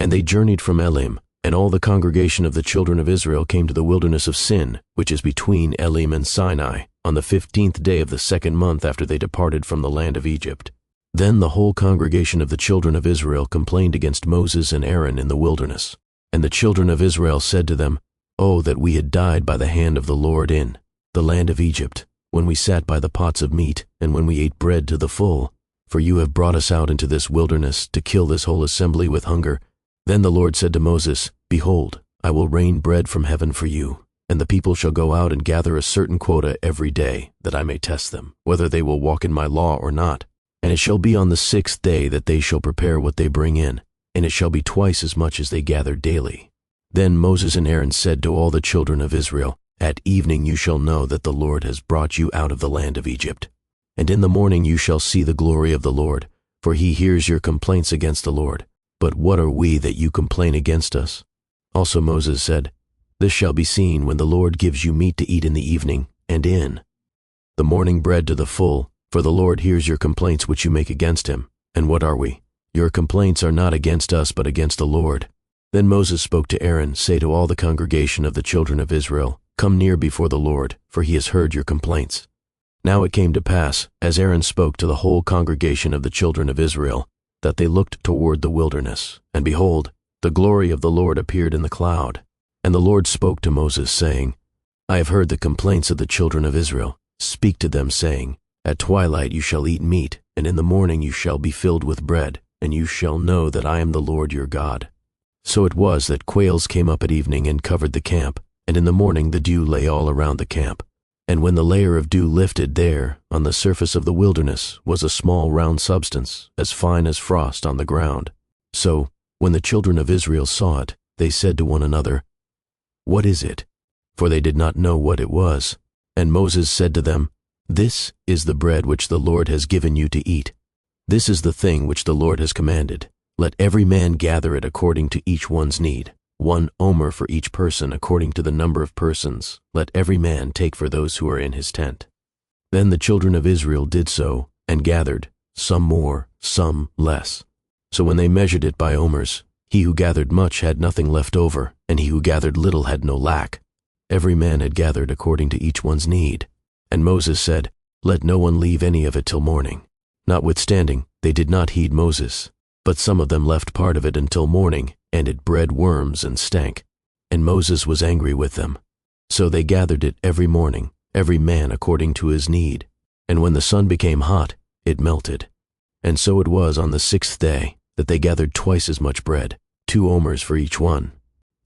And they journeyed from Elim, and all the congregation of the children of Israel came to the wilderness of Sin, which is between Elim and Sinai, on the 15th day of the 2nd month after they departed from the land of Egypt. Then the whole congregation of the children of Israel complained against Moses and Aaron in the wilderness. And the children of Israel said to them, "Oh, that we had died by the hand of the Lord in the land of Egypt, when we sat by the pots of meat, and when we ate bread to the full. For you have brought us out into this wilderness to kill this whole assembly with hunger." Then the Lord said to Moses, "Behold, I will rain bread from heaven for you, and the people shall go out and gather a certain quota every day, that I may test them, whether they will walk in my law or not. And it shall be on the 6th day that they shall prepare what they bring in, and it shall be twice as much as they gather daily." Then Moses and Aaron said to all the children of Israel, "At evening you shall know that the Lord has brought you out of the land of Egypt. And in the morning you shall see the glory of the Lord, for he hears your complaints against the Lord. But what are we that you complain against us?" Also Moses said, "This shall be seen when the Lord gives you meat to eat in the evening, and in the morning bread to the full, for the Lord hears your complaints which you make against him. And what are we? Your complaints are not against us, but against the Lord." Then Moses spoke to Aaron, "Say to all the congregation of the children of Israel, Come near before the Lord, for he has heard your complaints." Now it came to pass, as Aaron spoke to the whole congregation of the children of Israel, that they looked toward the wilderness, and behold, the glory of the Lord appeared in the cloud. And the Lord spoke to Moses, saying, "I have heard the complaints of the children of Israel. Speak to them, saying, At twilight you shall eat meat, and in the morning you shall be filled with bread, and you shall know that I am the Lord your God." So it was that quails came up at evening and covered the camp, and in the morning the dew lay all around the camp. And when the layer of dew lifted, there, on the surface of the wilderness, was a small round substance, as fine as frost on the ground. So, when the children of Israel saw it, they said to one another, "What is it?" For they did not know what it was. And Moses said to them, "This is the bread which the Lord has given you to eat. This is the thing which the Lord has commanded. Let every man gather it according to each one's need. 1 omer for each person according to the number of persons. Let every man take for those who are in his tent." Then the children of Israel did so, and gathered, some more, some less. So when they measured it by omers, he who gathered much had nothing left over, and he who gathered little had no lack. Every man had gathered according to each one's need. And Moses said, "Let no one leave any of it till morning." Notwithstanding, they did not heed Moses, but some of them left part of it until morning, and it bred worms and stank. And Moses was angry with them. So they gathered it every morning, every man according to his need. And when the sun became hot, it melted. And so it was on the 6th day that they gathered twice as much bread, 2 omers for each one.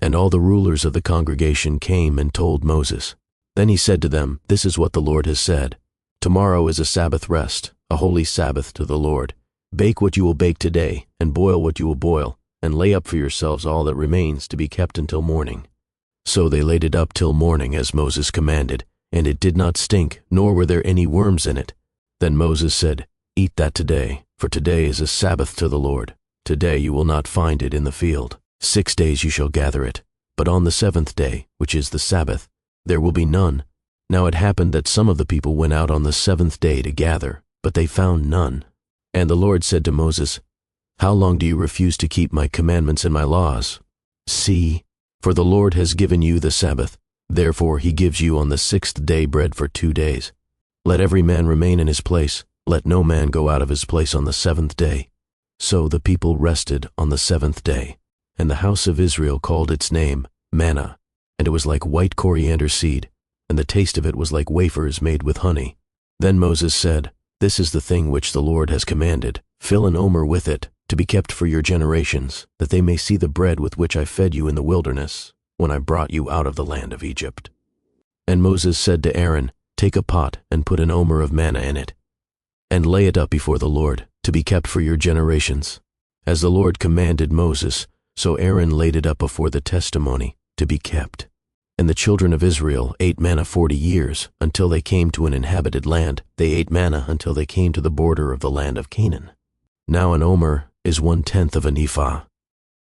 And all the rulers of the congregation came and told Moses. Then he said to them, "This is what the Lord has said. Tomorrow is a Sabbath rest, a holy Sabbath to the Lord. Bake what you will bake today, and boil what you will boil, and lay up for yourselves all that remains to be kept until morning." So they laid it up till morning as Moses commanded, and it did not stink, nor were there any worms in it. Then Moses said, "Eat that today, for today is a Sabbath to the Lord. Today you will not find it in the field. 6 days you shall gather it, but on the 7th day, which is the Sabbath, there will be none." Now it happened that some of the people went out on the 7th day to gather, but they found none. And the Lord said to Moses, "How long do you refuse to keep my commandments and my laws? See, for the Lord has given you the Sabbath. Therefore he gives you on the 6th day bread for 2 days. Let every man remain in his place. Let no man go out of his place on the 7th day." So the people rested on the 7th day, and the house of Israel called its name Manna, and it was like white coriander seed, and the taste of it was like wafers made with honey. Then Moses said, "This is the thing which the Lord has commanded. Fill an omer with it, to be kept for your generations, that they may see the bread with which I fed you in the wilderness, when I brought you out of the land of Egypt." And Moses said to Aaron, "Take a pot and put an omer of manna in it, and lay it up before the Lord, to be kept for your generations." As the Lord commanded Moses, so Aaron laid it up before the testimony, to be kept. And the children of Israel ate manna 40 years, until they came to an inhabited land. They ate manna until they came to the border of the land of Canaan. Now an omer is 1/10 of an ephah,